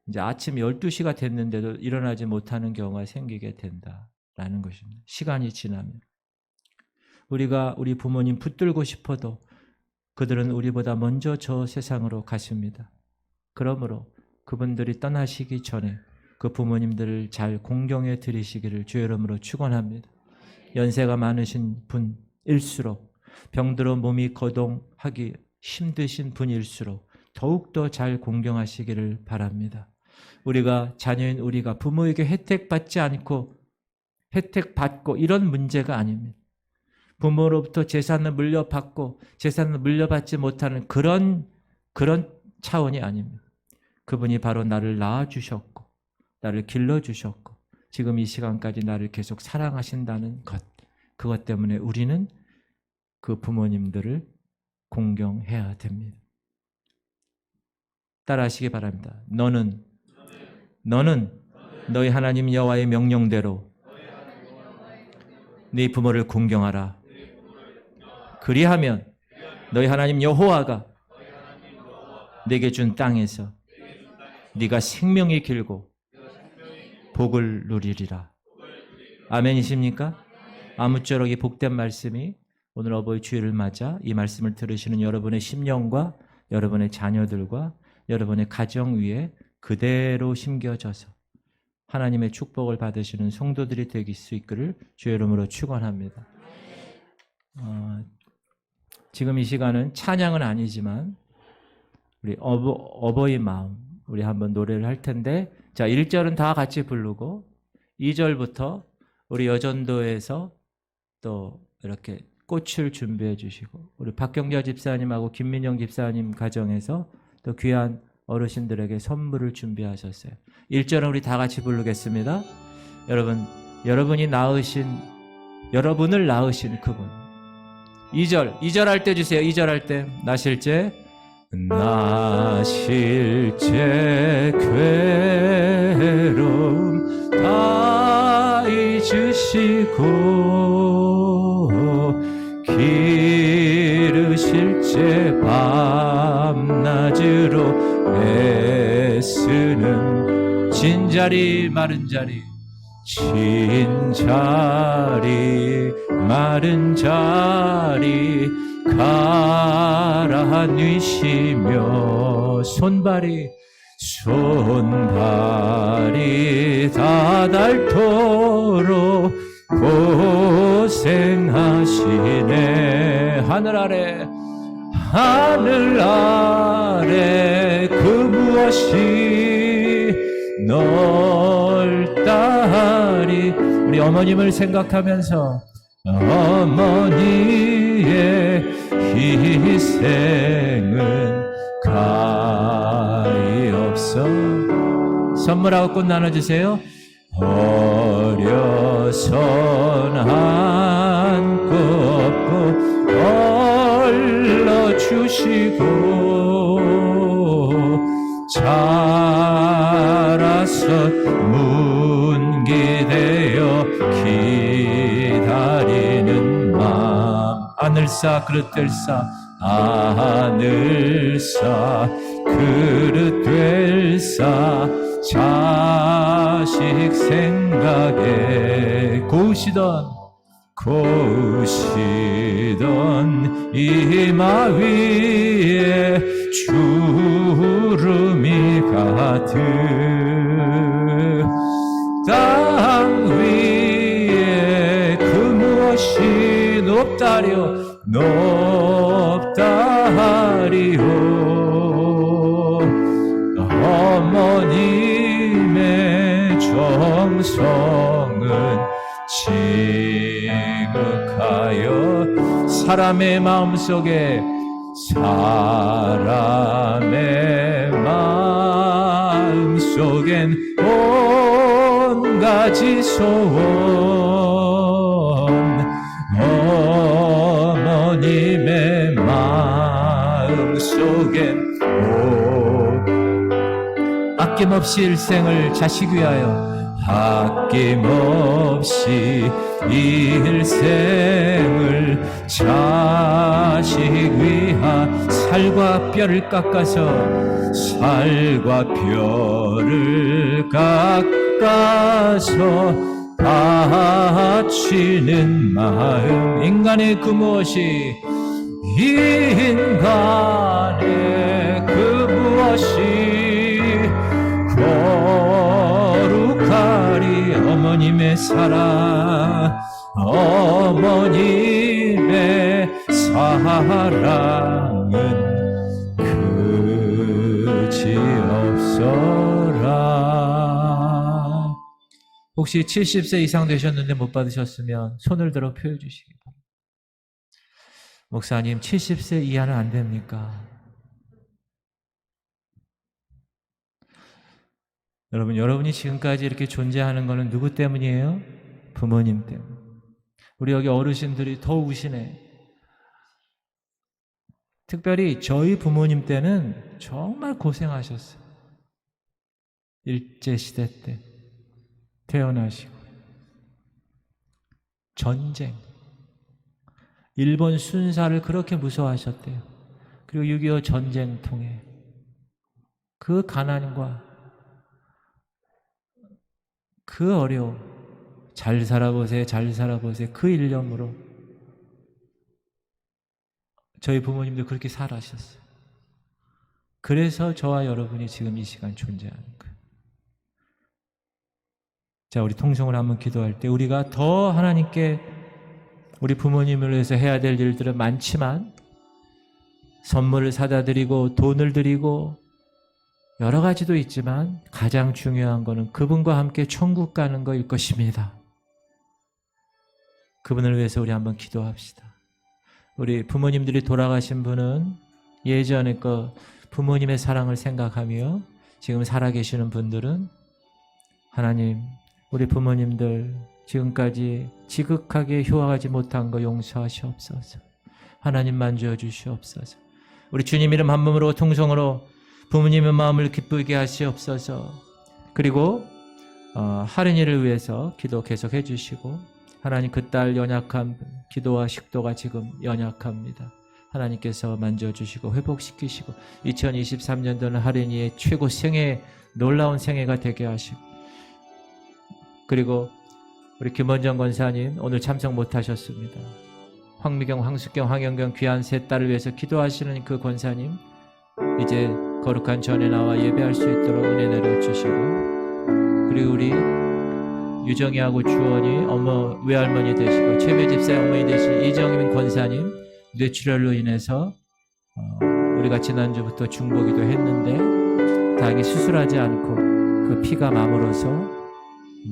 이제 아침 12시가 됐는데도 일어나지 못하는 경우가 생기게 된다라는 것입니다. 시간이 지나면. 우리가 우리 부모님 붙들고 싶어도 그들은 우리보다 먼저 저 세상으로 가십니다. 그러므로 그분들이 떠나시기 전에 그 부모님들을 잘 공경해 드리시기를 주의 이름으로 축원합니다. 연세가 많으신 분일수록 병들어 몸이 거동하기 힘드신 분일수록 더욱더 잘 공경하시기를 바랍니다. 우리가 자녀인 우리가 부모에게 혜택받지 않고 혜택받고 이런 문제가 아닙니다. 부모로부터 재산을 물려받고 재산을 물려받지 못하는 그런 차원이 아닙니다. 그분이 바로 나를 낳아주셨고 나를 길러주셨고 지금 이 시간까지 나를 계속 사랑하신다는 것, 그것 때문에 우리는 그 부모님들을 공경해야 됩니다. 따라하시기 바랍니다. 너는 너희 하나님 여호와의 명령대로 네 부모를 공경하라. 그리하면 너희 하나님 여호와가 내게 준 땅에서 네가 생명이 길고 복을 누리리라. 아멘이십니까? 아무쪼록 이 복된 말씀이 오늘 어버이 주일을 맞아 이 말씀을 들으시는 여러분의 심령과 여러분의 자녀들과 여러분의 가정 위에 그대로 심겨져서 하나님의 축복을 받으시는 성도들이 되길 수 있기를 주의 이름으로 축원합니다. 지금 이 시간은 찬양은 아니지만 우리 어버이 마음 우리 한번 노래를 할 텐데, 자 1절은 다 같이 부르고 2절부터 우리 여전도에서 또 이렇게 꽃을 준비해 주시고 우리 박경자 집사님하고 김민영 집사님 가정에서 또 귀한 어르신들에게 선물을 준비하셨어요. 1절은 우리 다 같이 부르겠습니다. 여러분을 낳으신 그분. 2절 할 때 주세요. 2절 할 때 나실제 괴로움 다 잊으시고 기르실제 밤낮으로 애쓰는 진자리 마른 자리 진자리 마른 자리 가라앉으시며 손발이 손발이 다 닳도록 고생하시네. 하늘 아래 그 무엇이 넓다리. 우리 어머님을 생각하면서 어머니의 희생은 가히 없어. 선물하고 꽃 나눠주세요. 어려선 안고 업고 얼러주시고 자라서 문기되어 기다리는 맘. 하늘사 그릇될사 하늘사 그릇될사 자식 생각에 고우시던 이마 위에 주름이 가득 땅 위에 그 무엇이 높다리요 어머님의 정성은 지극하여 사람의 마음속에 온 가지 소원 어머님의 마음속엔 아낌없이 일생을 자식 위하여 아낌없이 일생을 자식 위하 살과 뼈를 깎아서 살과 뼈를 깎아서 바치는 마음. 인간의 그 무엇이 인간의 그 무엇이 거룩하리. 어머님의 사랑 어머님의 사랑은 그지없어라. 혹시 70세 이상 되셨는데 못 받으셨으면 손을 들어 표해 주시기 바랍니다. 목사님 70세 이하는 안 됩니까? 여러분이 지금까지 이렇게 존재하는 것은 누구 때문이에요? 부모님 때문에. 우리 여기 어르신들이 더 우시네. 특별히 저희 부모님 때는 정말 고생하셨어요. 일제시대 때 태어나시고 전쟁, 일본 순사를 그렇게 무서워하셨대요. 그리고 6.25 전쟁 통해 그 가난과 그 어려움, 잘 살아보세요, 잘 살아보세요, 그 일념으로 저희 부모님도 그렇게 살아셨어요. 그래서 저와 여러분이 지금 이 시간 존재하는 거예요. 자, 우리 통성을 한번 기도할 때 우리가 더 하나님께 우리 부모님을 위해서 해야 될 일들은 많지만 선물을 사다 드리고 돈을 드리고 여러 가지도 있지만 가장 중요한 것은 그분과 함께 천국 가는 것일 것입니다. 그분을 위해서 우리 한번 기도합시다. 우리 부모님들이 돌아가신 분은 예전에 그 부모님의 사랑을 생각하며 지금 살아계시는 분들은 하나님, 우리 부모님들 지금까지 지극하게 효하지 못한 거 용서하시옵소서. 하나님 만져 주시옵소서. 우리 주님 이름 한 몸으로 통성으로 부모님의 마음을 기쁘게 하시옵소서. 그리고 할인이를 위해서 기도 계속 해주시고, 하나님 그 딸 연약한 기도와 식도가 지금 연약합니다. 하나님께서 만져주시고 회복시키시고 2023년도는 할인이의 최고 생애, 놀라운 생애가 되게 하시고, 그리고 우리 김원정 권사님 오늘 참석 못하셨습니다. 황미경, 황숙경, 황영경 귀한 세 딸을 위해서 기도하시는 그 권사님, 이제 거룩한 전에 나와 예배할 수 있도록 은혜 내려주시고, 그리고 우리 유정이하고 주원이 외할머니 되시고 최배 집사의 어머니 되신 이정민 권사님 뇌출혈로 인해서 우리가 지난주부터 중보기도 했는데 다행히 수술하지 않고 그 피가 마물어서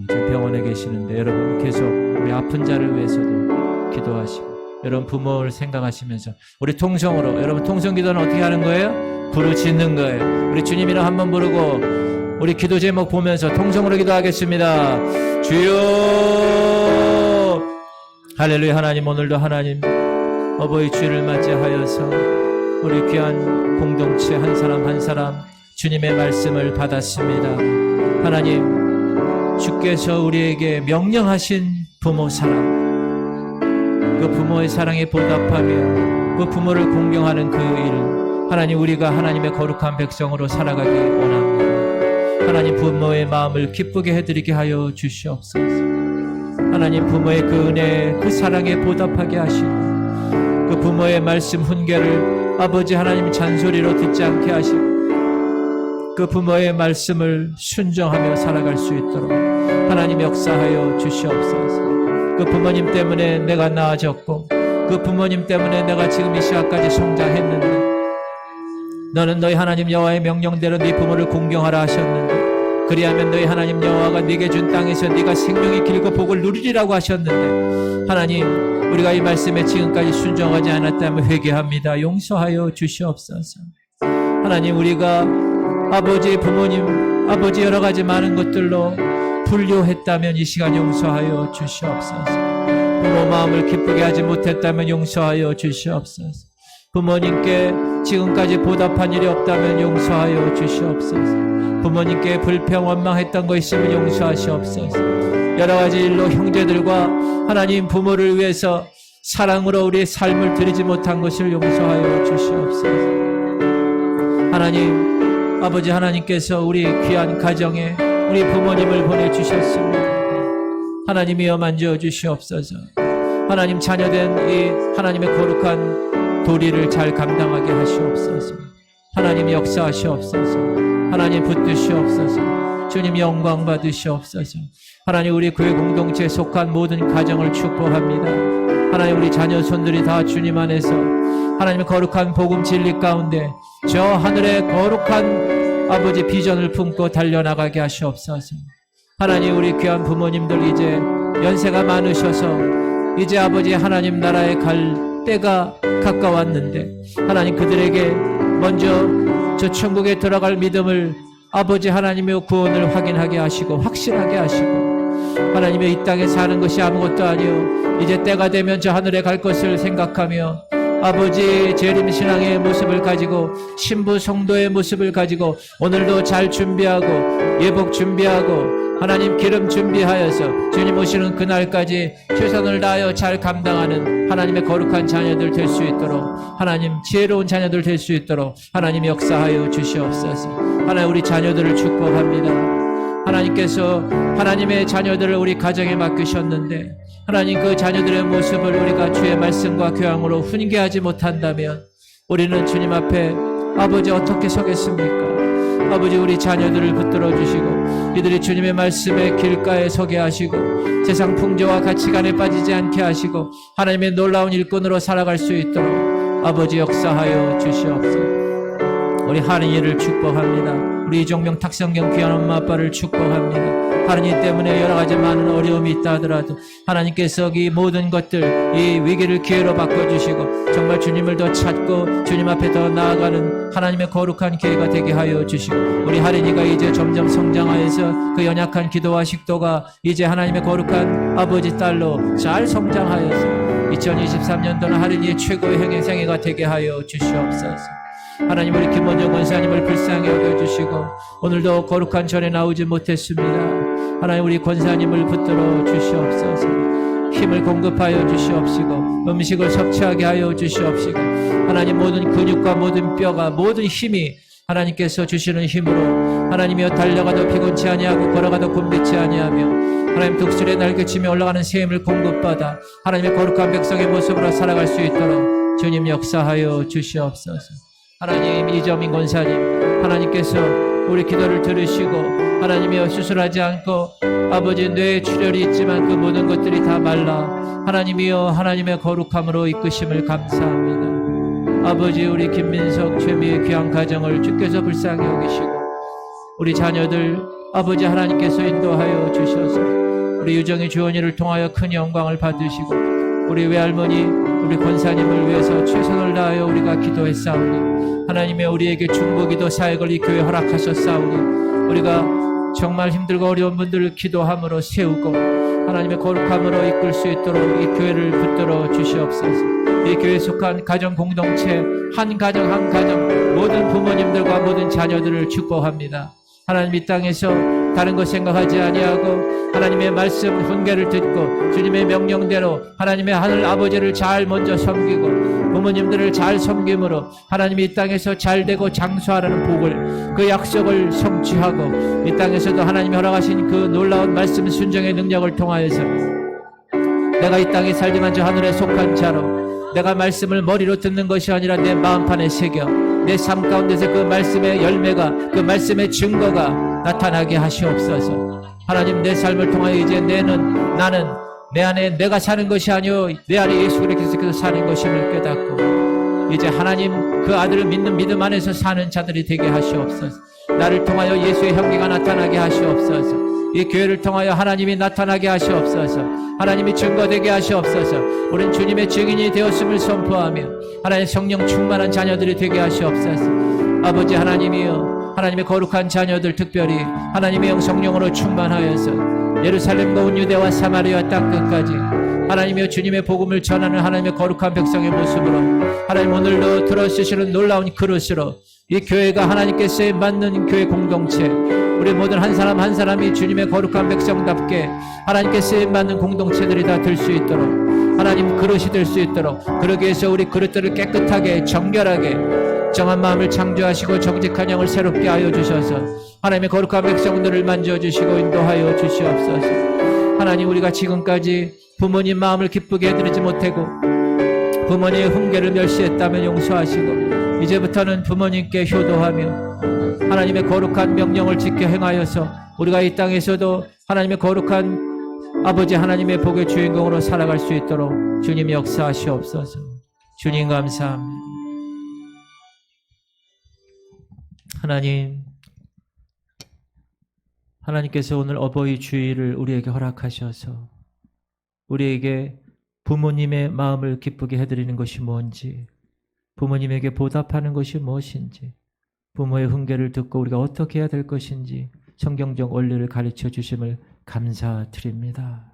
지금 병원에 계시는데, 여러분 계속 우리 아픈 자를 위해서도 기도하시고, 여러분 부모를 생각하시면서 우리 통성으로, 여러분 통성기도는 어떻게 하는 거예요? 부르짖는 거예요. 우리 주님 이름 한번 부르고 우리 기도 제목 보면서 통성으로 기도하겠습니다. 주여 할렐루야. 하나님, 오늘도 하나님 어버이 주일을 맞이하여서 우리 귀한 공동체 한 사람 한 사람 주님의 말씀을 받았습니다. 하나님, 주께서 우리에게 명령하신 부모 사랑, 그 부모의 사랑에 보답하며 그 부모를 공경하는 그 일, 하나님 우리가 하나님의 거룩한 백성으로 살아가기 원합니다. 하나님, 부모의 마음을 기쁘게 해드리게 하여 주시옵소서. 하나님, 부모의 그 은혜, 그 사랑에 보답하게 하시고, 그 부모의 말씀 훈계를 아버지 하나님 잔소리로 듣지 않게 하시고, 그 부모의 말씀을 순종하며 살아갈 수 있도록 하나님 역사하여 주시옵소서. 그 부모님 때문에 내가 나아졌고, 그 부모님 때문에 내가 지금 이 시간까지 성장했는데, 너는 너희 하나님 여호와의 명령대로 네 부모를 공경하라 하셨는데, 그리하면 너희 하나님 여호와가 네게 준 땅에서 네가 생명이 길고 복을 누리리라고 하셨는데, 하나님 우리가 이 말씀에 지금까지 순종하지 않았다면 회개합니다. 용서하여 주시옵소서. 하나님, 우리가 아버지, 부모님, 아버지 여러 가지 많은 것들로 불효했다면 이 시간 용서하여 주시옵소서. 부모 마음을 기쁘게 하지 못했다면 용서하여 주시옵소서. 부모님께 지금까지 보답한 일이 없다면 용서하여 주시옵소서. 부모님께 불평 원망했던 거 있으면 용서하시옵소서. 여러 가지 일로 형제들과 하나님 부모를 위해서 사랑으로 우리의 삶을 드리지 못한 것을 용서하여 주시옵소서. 하나님, 아버지 하나님께서 우리 귀한 가정에 우리 부모님을 보내주셨습니다. 하나님이여 만져 주시옵소서. 하나님, 자녀된 이 하나님의 거룩한 도리를 잘 감당하게 하시옵소서. 하나님 역사하시옵소서. 하나님 붙드시옵소서. 주님 영광 받으시옵소서. 하나님, 우리 교회 공동체에 속한 모든 가정을 축복합니다. 하나님, 우리 자녀 손들이 다 주님 안에서 하나님의 거룩한 복음 진리 가운데 저 하늘의 거룩한 아버지 비전을 품고 달려나가게 하시옵소서. 하나님, 우리 귀한 부모님들 이제 연세가 많으셔서 이제 아버지 하나님 나라에 갈 때가 가까웠는데, 하나님 그들에게 먼저 저 천국에 들어갈 믿음을 아버지 하나님의 구원을 확인하게 하시고 확실하게 하시고, 하나님의 이 땅에 사는 것이 아무것도 아니요 이제 때가 되면 저 하늘에 갈 것을 생각하며 아버지 재림신앙의 모습을 가지고 신부 성도의 모습을 가지고 오늘도 잘 준비하고 예복 준비하고 하나님 기름 준비하여서 주님 오시는 그날까지 최선을 다하여 잘 감당하는 하나님의 거룩한 자녀들 될 수 있도록, 하나님 지혜로운 자녀들 될 수 있도록 하나님 역사하여 주시옵소서. 하나님, 우리 자녀들을 축복합니다. 하나님께서 하나님의 자녀들을 우리 가정에 맡기셨는데, 하나님 그 자녀들의 모습을 우리가 주의 말씀과 교양으로 훈계하지 못한다면 우리는 주님 앞에 아버지 어떻게 서겠습니까? 아버지, 우리 자녀들을 붙들어 주시고 이들이 주님의 말씀의 길가에 서게 하시고 세상 풍조와 가치관에 빠지지 않게 하시고 하나님의 놀라운 일꾼으로 살아갈 수 있도록 아버지 역사하여 주시옵소서. 우리 하린이를 축복합니다. 우리 이종명 탁성경 귀한 엄마 아빠를 축복합니다. 하나님 때문에 여러 가지 많은 어려움이 있다 하더라도 하나님께서 이 모든 것들, 이 위기를 기회로 바꿔주시고 정말 주님을 더 찾고 주님 앞에 더 나아가는 하나님의 거룩한 기회가 되게 하여 주시고, 우리 하린이가 이제 점점 성장하여서 그 연약한 기도와 식도가 이제 하나님의 거룩한 아버지 딸로 잘 성장하여서 2023년도는 하린이의 최고의 행생애가 되게 하여 주시옵소서. 하나님, 우리 김원정 권사님을 불쌍히 여겨주시고 오늘도 거룩한 전에 나오지 못했습니다. 하나님, 우리 권사님을 붙들어 주시옵소서. 힘을 공급하여 주시옵시고 음식을 섭취하게 하여 주시옵시고, 하나님 모든 근육과 모든 뼈가 모든 힘이 하나님께서 주시는 힘으로 하나님이여 달려가도 피곤치 아니하고 걸어가도 곤비치 아니하며 하나님 독수리에 날개치며 올라가는 새 힘을 공급받아 하나님의 거룩한 백성의 모습으로 살아갈 수 있도록 주님 역사하여 주시옵소서. 하나님 이정민 권사님 하나님께서 우리 기도를 들으시고 하나님이여 수술하지 않고 아버지 뇌에 출혈이 있지만 그 모든 것들이 다 말라 하나님이여 하나님의 거룩함으로 이끄심을 감사합니다. 아버지 우리 김민석 최미의 귀한 가정을 주께서 불쌍히 여기시고 우리 자녀들 아버지 하나님께서 인도하여 주셔서 우리 유정의 주원이를 통하여 큰 영광을 받으시고 우리 외할머니 우리 권사님을 위해서 최선을 다하여 우리가 기도했사오니 하나님의 우리에게 중보기도 사역을 이 교회 허락하셨사오니 우리가 정말 힘들고 어려운 분들을 기도함으로 세우고 하나님의 거룩함으로 이끌 수 있도록 이 교회를 붙들어 주시옵소서. 이 교회에 속한 가정 공동체 한 가정 한 가정 모든 부모님들과 모든 자녀들을 축복합니다. 하나님 이 땅에서 다른 것 생각하지 아니하고 하나님의 말씀 훈계를 듣고 주님의 명령대로 하나님의 하늘 아버지를 잘 먼저 섬기고 부모님들을 잘 섬김으로 하나님이 이 땅에서 잘되고 장수하라는 복을 그 약속을 성취하고 이 땅에서도 하나님이 허락하신 그 놀라운 말씀 순종의 능력을 통하여서 내가 이 땅에 살지만 저 하늘에 속한 자로 내가 말씀을 머리로 듣는 것이 아니라 내 마음판에 새겨 내 삶 가운데서 그 말씀의 열매가 그 말씀의 증거가 나타나게 하시옵소서. 하나님 내 삶을 통하여 이제 나는 내 안에 내가 사는 것이 아니요 내 안에 예수 그리스도께서 사는 것임을 깨닫고 이제 하나님 그 아들을 믿는 믿음 안에서 사는 자들이 되게 하시옵소서. 나를 통하여 예수의 향기가 나타나게 하시옵소서. 이 교회를 통하여 하나님이 나타나게 하시옵소서. 하나님이 증거되게 하시옵소서. 우린 주님의 증인이 되었음을 선포하며 하나님 성령 충만한 자녀들이 되게 하시옵소서. 아버지 하나님이여 하나님의 거룩한 자녀들 특별히 하나님의 영성령으로 충만하여서 예루살렘과 온 유대와 사마리아 땅끝까지 하나님이여 주님의 복음을 전하는 하나님의 거룩한 백성의 모습으로 하나님 오늘도 들어주시는 놀라운 그릇으로 이 교회가 하나님께 맞는 교회 공동체 우리 모든 한 사람 한 사람이 주님의 거룩한 백성답게 하나님께 쓰임받는 공동체들이 다 될 수 있도록 하나님 그릇이 될 수 있도록 그러기 위해서 우리 그릇들을 깨끗하게 정결하게 정한 마음을 창조하시고 정직한 영을 새롭게 하여 주셔서 하나님의 거룩한 백성들을 만져주시고 인도하여 주시옵소서. 하나님 우리가 지금까지 부모님 마음을 기쁘게 해드리지 못하고 부모님의 훈계를 멸시했다면 용서하시고 이제부터는 부모님께 효도하며 하나님의 거룩한 명령을 지켜 행하여서 우리가 이 땅에서도 하나님의 거룩한 아버지 하나님의 복의 주인공으로 살아갈 수 있도록 주님 역사하시옵소서. 주님 감사합니다. 하나님께서 오늘 어버이 주일을 우리에게 허락하셔서 우리에게 부모님의 마음을 기쁘게 해드리는 것이 뭔지 부모님에게 보답하는 것이 무엇인지 부모의 훈계를 듣고 우리가 어떻게 해야 될 것인지 성경적 원리를 가르쳐 주심을 감사드립니다.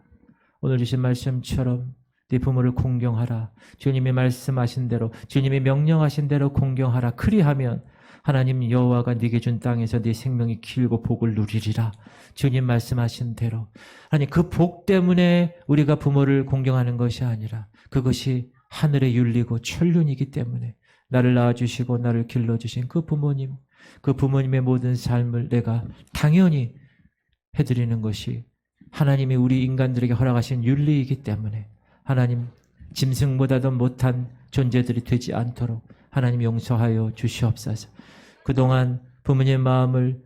오늘 주신 말씀처럼 네 부모를 공경하라. 주님이 말씀하신 대로 주님이 명령하신 대로 공경하라. 그리하면 하나님 여호와가 네게 준 땅에서 네 생명이 길고 복을 누리리라. 주님 말씀하신 대로 아니 그 복 때문에 우리가 부모를 공경하는 것이 아니라 그것이 하늘의 윤리고 천륜이기 때문에 나를 낳아주시고 나를 길러주신 그 부모님 그 부모님의 모든 삶을 내가 당연히 해드리는 것이 하나님이 우리 인간들에게 허락하신 윤리이기 때문에 하나님 짐승보다도 못한 존재들이 되지 않도록 하나님 용서하여 주시옵소서. 그동안 부모님의 마음을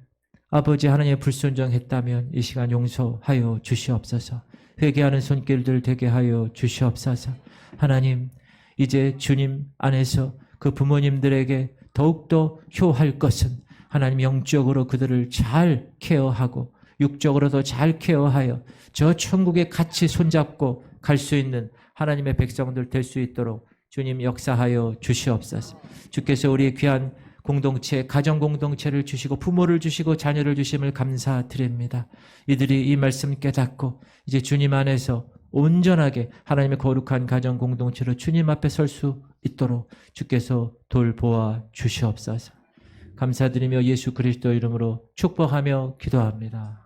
아버지 하나님의 불순종했다면 이 시간 용서하여 주시옵소서. 회개하는 손길들 되게 하여 주시옵소서. 하나님 이제 주님 안에서 그 부모님들에게 더욱더 효할 것은 하나님 영적으로 그들을 잘 케어하고 육적으로도 잘 케어하여 저 천국에 같이 손잡고 갈 수 있는 하나님의 백성들 될 수 있도록 주님 역사하여 주시옵소서. 주께서 우리의 귀한 공동체, 가정 공동체를 주시고 부모를 주시고 자녀를 주심을 감사드립니다. 이들이 이 말씀 깨닫고 이제 주님 안에서 온전하게 하나님의 거룩한 가정 공동체로 주님 앞에 설 수 있도록 주께서 돌보아 주시옵소서. 감사드리며 예수 그리스도 이름으로 축복하며 기도합니다.